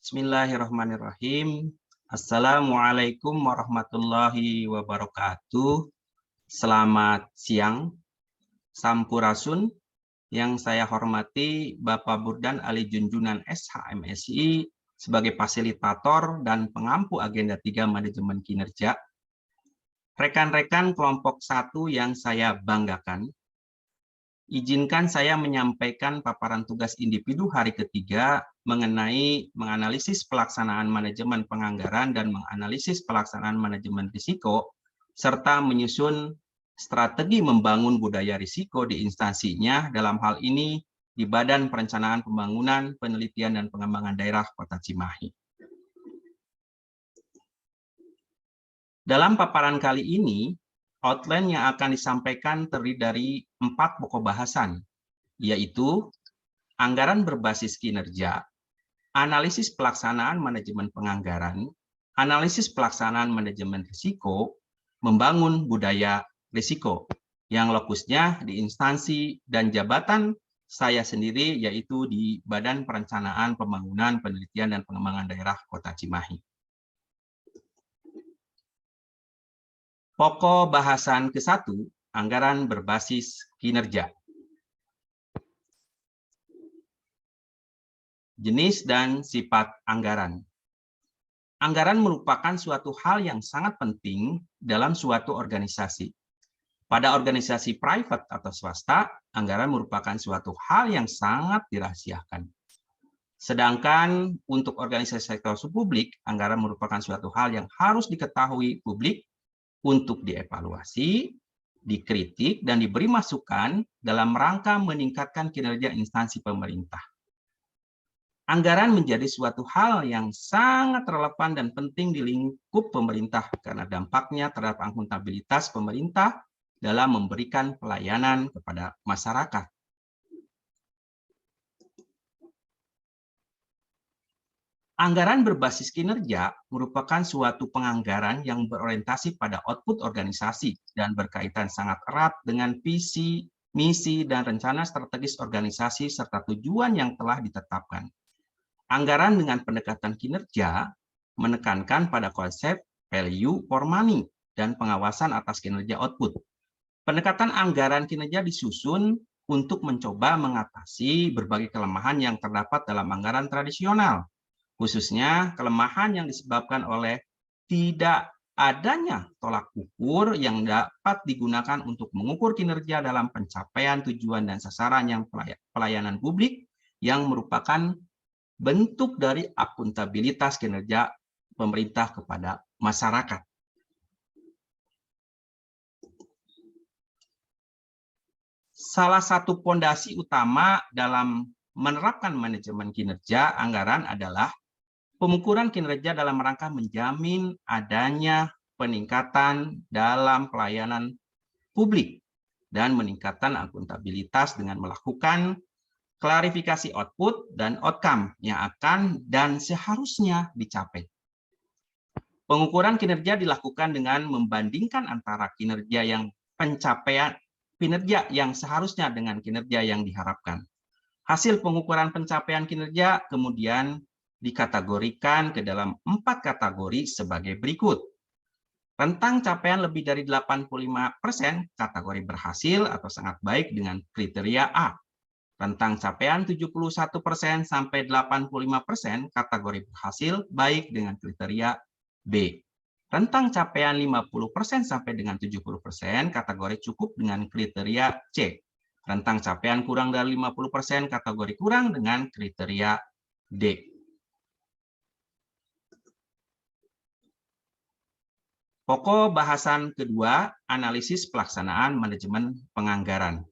Bismillahirrahmanirrahim. Assalamualaikum warahmatullahi wabarakatuh. Selamat siang, Sampurasun. Yang saya hormati Bapak Burdan Ali Junjunan SHMSI sebagai fasilitator dan pengampu agenda 3 manajemen kinerja. Rekan-rekan kelompok 1 yang saya banggakan, izinkan saya menyampaikan paparan tugas individu hari ketiga mengenai menganalisis pelaksanaan manajemen penganggaran dan menganalisis pelaksanaan manajemen risiko, serta menyusun strategi membangun budaya risiko di instansinya, dalam hal ini di Badan Perencanaan Pembangunan, Penelitian, dan Pengembangan Daerah Kota Cimahi. Dalam paparan kali ini, outline yang akan disampaikan terdiri dari 4 pokok bahasan, yaitu anggaran berbasis kinerja, analisis pelaksanaan manajemen penganggaran, analisis pelaksanaan manajemen risiko, membangun budaya risiko, yang lokusnya di instansi dan jabatan saya sendiri, yaitu di Badan Perencanaan Pembangunan, Penelitian, dan Pengembangan Daerah Kota Cimahi. Pokok bahasan ke-1, anggaran berbasis kinerja. Jenis dan sifat anggaran. Anggaran merupakan suatu hal yang sangat penting dalam suatu organisasi. Pada organisasi private atau swasta, anggaran merupakan suatu hal yang sangat dirahasiakan. Sedangkan untuk organisasi sektor publik, anggaran merupakan suatu hal yang harus diketahui publik untuk dievaluasi, dikritik, dan diberi masukan dalam rangka meningkatkan kinerja instansi pemerintah. Anggaran menjadi suatu hal yang sangat relevan dan penting di lingkup pemerintah karena dampaknya terhadap akuntabilitas pemerintah dalam memberikan pelayanan kepada masyarakat. Anggaran berbasis kinerja merupakan suatu penganggaran yang berorientasi pada output organisasi dan berkaitan sangat erat dengan visi, misi, dan rencana strategis organisasi serta tujuan yang telah ditetapkan. Anggaran dengan pendekatan kinerja menekankan pada konsep value for money dan pengawasan atas kinerja output. Pendekatan anggaran kinerja disusun untuk mencoba mengatasi berbagai kelemahan yang terdapat dalam anggaran tradisional, khususnya kelemahan yang disebabkan oleh tidak adanya tolak ukur yang dapat digunakan untuk mengukur kinerja dalam pencapaian tujuan dan sasaran yang pelayanan publik yang merupakan bentuk dari akuntabilitas kinerja pemerintah kepada masyarakat. Salah satu fondasi utama dalam menerapkan manajemen kinerja anggaran adalah pengukuran kinerja dalam rangka menjamin adanya peningkatan dalam pelayanan publik dan meningkatkan akuntabilitas dengan melakukan klarifikasi output dan outcome yang akan dan seharusnya dicapai. Pengukuran kinerja dilakukan dengan membandingkan antara kinerja yang seharusnya dengan kinerja yang diharapkan. Hasil pengukuran pencapaian kinerja kemudian dikategorikan ke dalam 4 kategori sebagai berikut. Rentang capaian lebih dari 85% kategori berhasil atau sangat baik dengan kriteria A. Rentang capaian 71% sampai 85% kategori berhasil baik dengan kriteria B. Rentang capaian 50% sampai dengan 70% kategori cukup dengan kriteria C. Rentang capaian kurang dari 50% kategori kurang dengan kriteria D. Pokok bahasan kedua, analisis pelaksanaan manajemen penganggaran.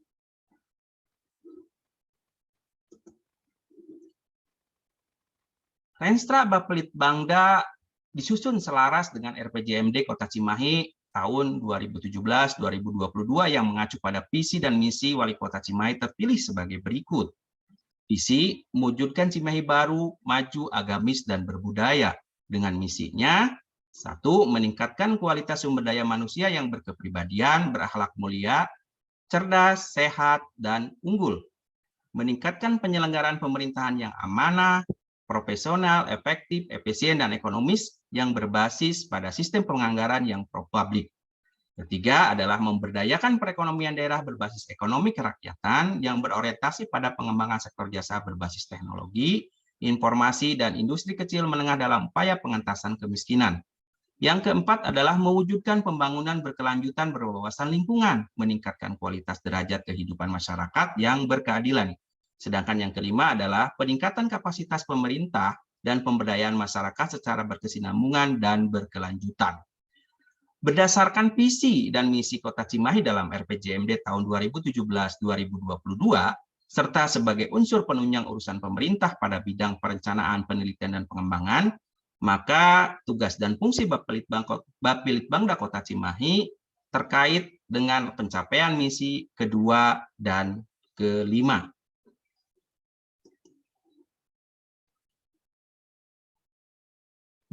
Renstra Bapelitbangda disusun selaras dengan RPJMD Kota Cimahi tahun 2017-2022 yang mengacu pada visi dan misi Wali Kota Cimahi terpilih sebagai berikut. Visi, mewujudkan Cimahi baru, maju, agamis, dan berbudaya. Dengan misinya, 1. Meningkatkan kualitas sumber daya manusia yang berkepribadian, berakhlak mulia, cerdas, sehat, dan unggul. Meningkatkan penyelenggaraan pemerintahan yang amanah, profesional, efektif, efisien, dan ekonomis yang berbasis pada sistem penganggaran yang pro-publik. Ketiga adalah memberdayakan perekonomian daerah berbasis ekonomi kerakyatan yang berorientasi pada pengembangan sektor jasa berbasis teknologi, informasi, dan industri kecil menengah dalam upaya pengentasan kemiskinan. Yang keempat adalah mewujudkan pembangunan berkelanjutan berwawasan lingkungan, meningkatkan kualitas derajat kehidupan masyarakat yang berkeadilan. Sedangkan yang kelima adalah peningkatan kapasitas pemerintah dan pemberdayaan masyarakat secara berkesinambungan dan berkelanjutan. Berdasarkan visi dan misi Kota Cimahi dalam RPJMD tahun 2017-2022, serta sebagai unsur penunjang urusan pemerintah pada bidang perencanaan, penelitian, dan pengembangan, maka tugas dan fungsi Bapilitbangda Kota Cimahi terkait dengan pencapaian misi kedua dan kelima.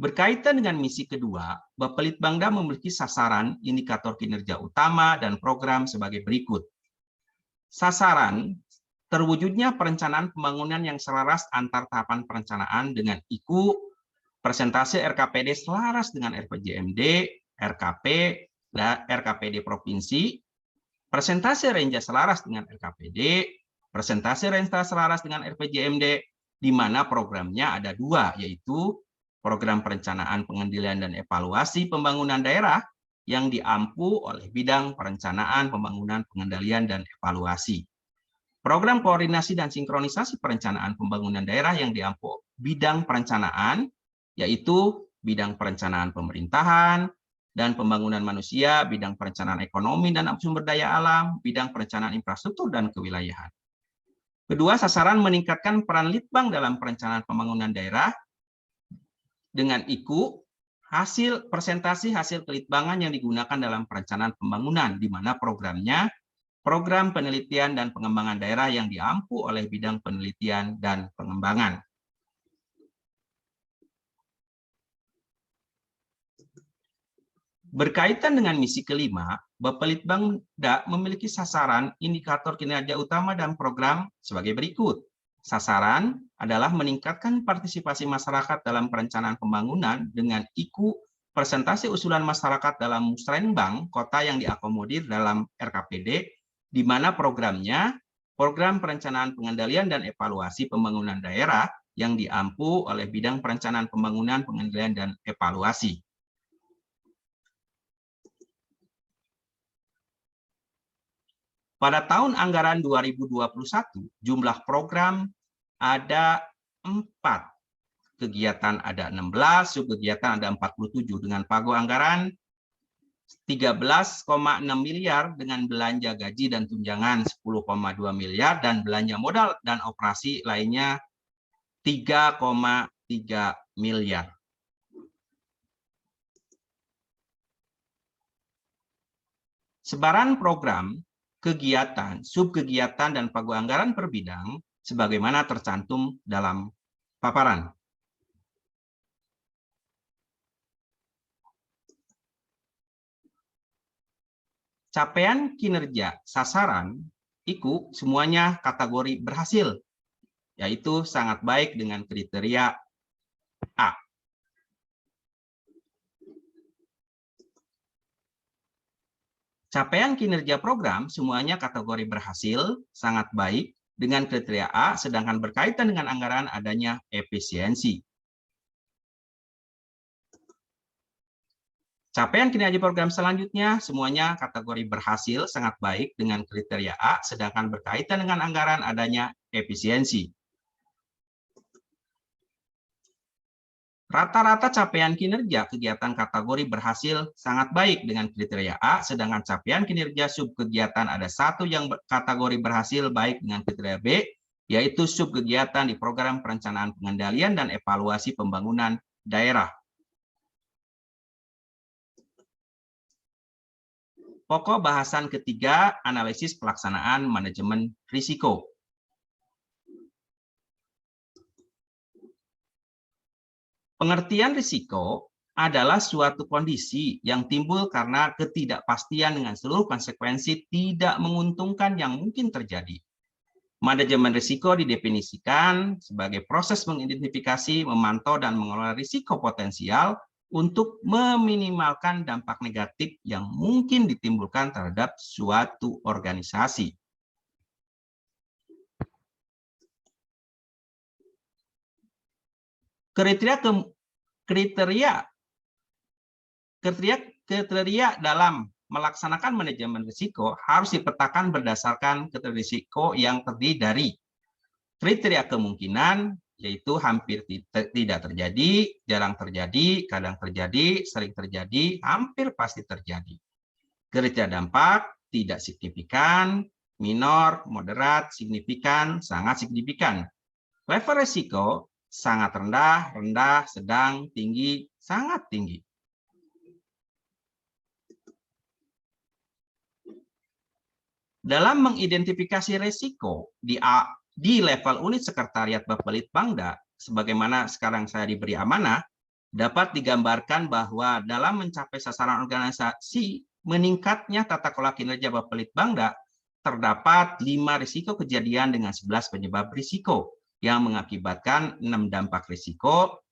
Berkaitan dengan misi kedua, Bapelitbangda memiliki sasaran, indikator kinerja utama, dan program sebagai berikut. Sasaran, terwujudnya perencanaan pembangunan yang selaras antar tahapan perencanaan dengan IKU, persentase RKPD selaras dengan RPJMD, RKP, dan RKPD Provinsi, persentase renja selaras dengan RKPD, persentase renja selaras dengan RPJMD, di mana programnya ada dua, yaitu program perencanaan, pengendalian, dan evaluasi pembangunan daerah yang diampu oleh bidang perencanaan, pembangunan, pengendalian, dan evaluasi. Program koordinasi dan sinkronisasi perencanaan pembangunan daerah yang diampu bidang perencanaan, yaitu bidang perencanaan pemerintahan dan pembangunan manusia, bidang perencanaan ekonomi dan sumber daya alam, bidang perencanaan infrastruktur dan kewilayahan. Kedua, sasaran meningkatkan peran Litbang dalam perencanaan pembangunan daerah dengan IKU, persentasi hasil kelitbangan yang digunakan dalam perencanaan pembangunan, di mana programnya program penelitian dan pengembangan daerah yang diampu oleh bidang penelitian dan pengembangan. Berkaitan dengan misi kelima, Bapelitbangda memiliki sasaran, indikator kinerja utama, dan program sebagai berikut. Sasaran adalah meningkatkan partisipasi masyarakat dalam perencanaan pembangunan dengan IKU persentase usulan masyarakat dalam musrenbang kota yang diakomodir dalam RKPD, di mana programnya program perencanaan pengendalian dan evaluasi pembangunan daerah yang diampu oleh bidang perencanaan pembangunan, pengendalian, dan evaluasi. Pada tahun anggaran 2021, jumlah program ada 4, kegiatan ada 16, subkegiatan ada 47, dengan pagu anggaran 13,6 miliar dengan belanja gaji dan tunjangan 10,2 miliar dan belanja modal dan operasi lainnya 3,3 miliar. Sebaran program, kegiatan, subkegiatan, dan pagu anggaran per bidang sebagaimana tercantum dalam paparan. Capaian kinerja sasaran IKU semuanya kategori berhasil, yaitu sangat baik dengan kriteria A. Capaian kinerja program semuanya kategori berhasil, sangat baik dengan kriteria A, sedangkan berkaitan dengan anggaran adanya efisiensi. Capaian kinerja program selanjutnya semuanya kategori berhasil, sangat baik dengan kriteria A, sedangkan berkaitan dengan anggaran adanya efisiensi. Rata-rata capaian kinerja kegiatan kategori berhasil sangat baik dengan kriteria A, sedangkan capaian kinerja subkegiatan ada satu yang kategori berhasil baik dengan kriteria B, yaitu subkegiatan di program perencanaan pengendalian dan evaluasi pembangunan daerah. Pokok bahasan ketiga, analisis pelaksanaan manajemen risiko. Pengertian risiko adalah suatu kondisi yang timbul karena ketidakpastian dengan seluruh konsekuensi tidak menguntungkan yang mungkin terjadi. Manajemen risiko didefinisikan sebagai proses mengidentifikasi, memantau, dan mengelola risiko potensial untuk meminimalkan dampak negatif yang mungkin ditimbulkan terhadap suatu organisasi. Kriteria dalam melaksanakan manajemen risiko harus dipetakan berdasarkan kriteria risiko yang terdiri dari kriteria kemungkinan, yaitu hampir tidak terjadi, jarang terjadi, kadang terjadi, sering terjadi, hampir pasti terjadi. Kriteria dampak, tidak signifikan, minor, moderat, signifikan, sangat signifikan. Level risiko, sangat rendah, rendah, sedang, tinggi, sangat tinggi. Dalam mengidentifikasi risiko di level unit sekretariat Bapelitbangda, sebagaimana sekarang saya diberi amanah, dapat digambarkan bahwa dalam mencapai sasaran organisasi meningkatnya tata kelola kinerja Bapelitbangda, terdapat 5 risiko kejadian dengan 11 penyebab risiko yang mengakibatkan 6 dampak risiko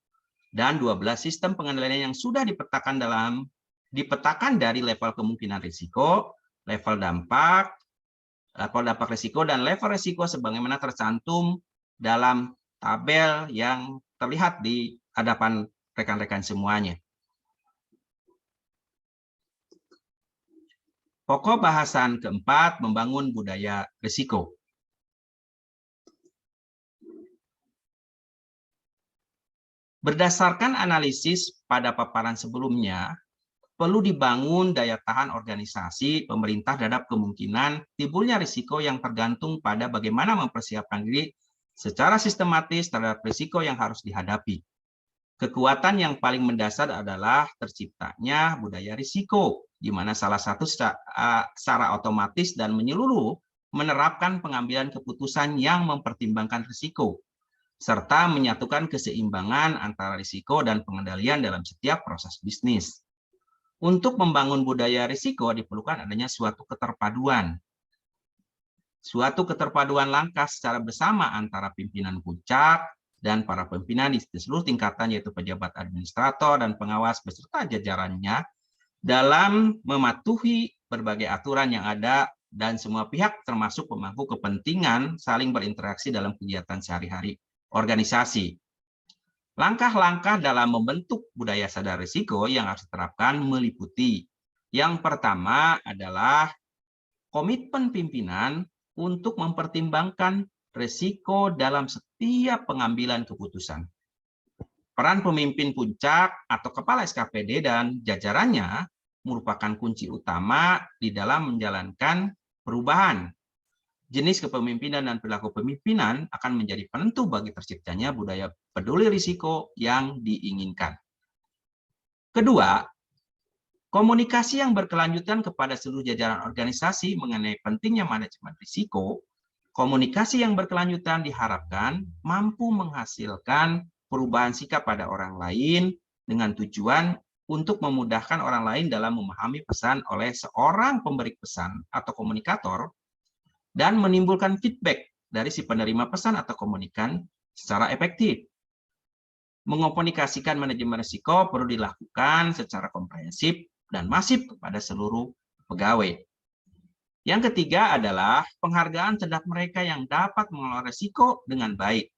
dan 12 sistem pengendalian yang sudah dipetakan dari level kemungkinan risiko, level dampak risiko, dan level risiko sebagaimana tercantum dalam tabel yang terlihat di hadapan rekan-rekan semuanya. Pokok bahasan keempat, membangun budaya risiko. Berdasarkan analisis pada paparan sebelumnya, perlu dibangun daya tahan organisasi pemerintah terhadap kemungkinan timbulnya risiko yang tergantung pada bagaimana mempersiapkan diri secara sistematis terhadap risiko yang harus dihadapi. Kekuatan yang paling mendasar adalah terciptanya budaya risiko, di mana salah satu secara otomatis dan menyeluruh menerapkan pengambilan keputusan yang mempertimbangkan risiko, serta menyatukan keseimbangan antara risiko dan pengendalian dalam setiap proses bisnis. Untuk membangun budaya risiko diperlukan adanya suatu keterpaduan langkah secara bersama antara pimpinan puncak dan para pimpinan di seluruh tingkatan, yaitu pejabat administrator dan pengawas beserta jajarannya, dalam mematuhi berbagai aturan yang ada dan semua pihak termasuk pemangku kepentingan saling berinteraksi dalam kegiatan sehari-hari organisasi. Langkah-langkah dalam membentuk budaya sadar risiko yang harus diterapkan meliputi: yang pertama adalah komitmen pimpinan untuk mempertimbangkan risiko dalam setiap pengambilan keputusan. Peran pemimpin puncak atau kepala SKPD dan jajarannya merupakan kunci utama di dalam menjalankan perubahan. Jenis kepemimpinan dan perilaku pemimpinan akan menjadi penentu bagi terciptanya budaya peduli risiko yang diinginkan. Kedua, komunikasi yang berkelanjutan kepada seluruh jajaran organisasi mengenai pentingnya manajemen risiko. Komunikasi yang berkelanjutan diharapkan mampu menghasilkan perubahan sikap pada orang lain dengan tujuan untuk memudahkan orang lain dalam memahami pesan oleh seorang pemberi pesan atau komunikator, dan menimbulkan feedback dari si penerima pesan atau komunikan secara efektif. Mengkomunikasikan manajemen risiko perlu dilakukan secara komprehensif dan masif kepada seluruh pegawai. Yang ketiga adalah penghargaan terhadap mereka yang dapat mengelola risiko dengan baik.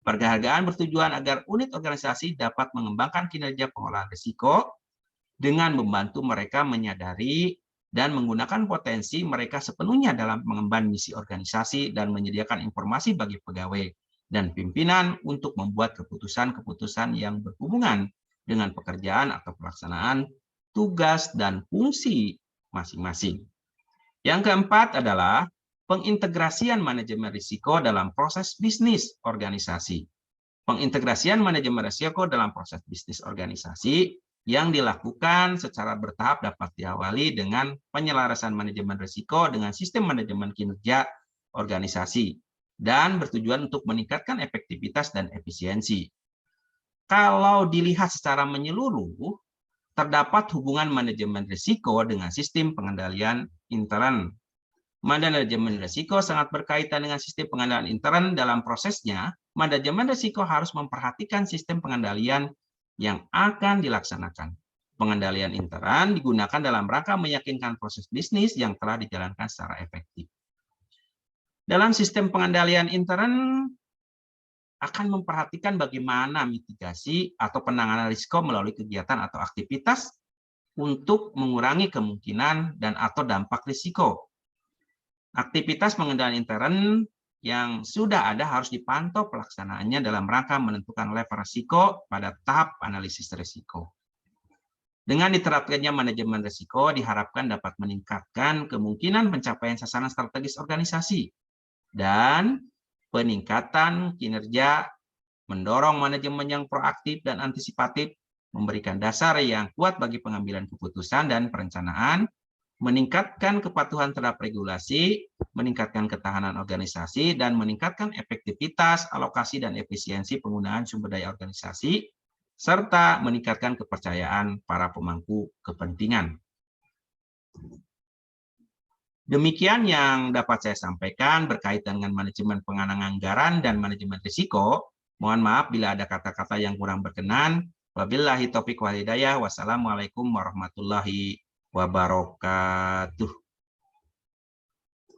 Penghargaan bertujuan agar unit organisasi dapat mengembangkan kinerja pengelolaan risiko dengan membantu mereka menyadari dan menggunakan potensi mereka sepenuhnya dalam mengemban misi organisasi dan menyediakan informasi bagi pegawai dan pimpinan untuk membuat keputusan-keputusan yang berhubungan dengan pekerjaan atau pelaksanaan tugas dan fungsi masing-masing. Yang keempat adalah pengintegrasian manajemen risiko dalam proses bisnis organisasi. Pengintegrasian manajemen risiko dalam proses bisnis organisasi yang dilakukan secara bertahap dapat diawali dengan penyelarasan manajemen risiko dengan sistem manajemen kinerja organisasi dan bertujuan untuk meningkatkan efektivitas dan efisiensi. Kalau dilihat secara menyeluruh, terdapat hubungan manajemen risiko dengan sistem pengendalian intern. Manajemen risiko sangat berkaitan dengan sistem pengendalian intern. Dalam prosesnya, manajemen risiko harus memperhatikan sistem pengendalian yang akan dilaksanakan. Pengendalian intern digunakan dalam rangka meyakinkan proses bisnis yang telah dijalankan secara efektif. Dalam sistem pengendalian intern akan memperhatikan bagaimana mitigasi atau penanganan risiko melalui kegiatan atau aktivitas untuk mengurangi kemungkinan dan atau dampak risiko. Aktivitas pengendalian intern yang sudah ada harus dipantau pelaksanaannya dalam rangka menentukan level risiko pada tahap analisis risiko. Dengan diterapkannya manajemen risiko diharapkan dapat meningkatkan kemungkinan pencapaian sasaran strategis organisasi dan peningkatan kinerja, mendorong manajemen yang proaktif dan antisipatif, memberikan dasar yang kuat bagi pengambilan keputusan dan perencanaan, meningkatkan kepatuhan terhadap regulasi, meningkatkan ketahanan organisasi, dan meningkatkan efektivitas, alokasi, dan efisiensi penggunaan sumber daya organisasi, serta meningkatkan kepercayaan para pemangku kepentingan. Demikian yang dapat saya sampaikan berkaitan dengan manajemen pengelolaan anggaran dan manajemen risiko. Mohon maaf bila ada kata-kata yang kurang berkenan. Wabillahi taufiq wal hidayah. Wassalamualaikum warahmatullahi wabarakatuh.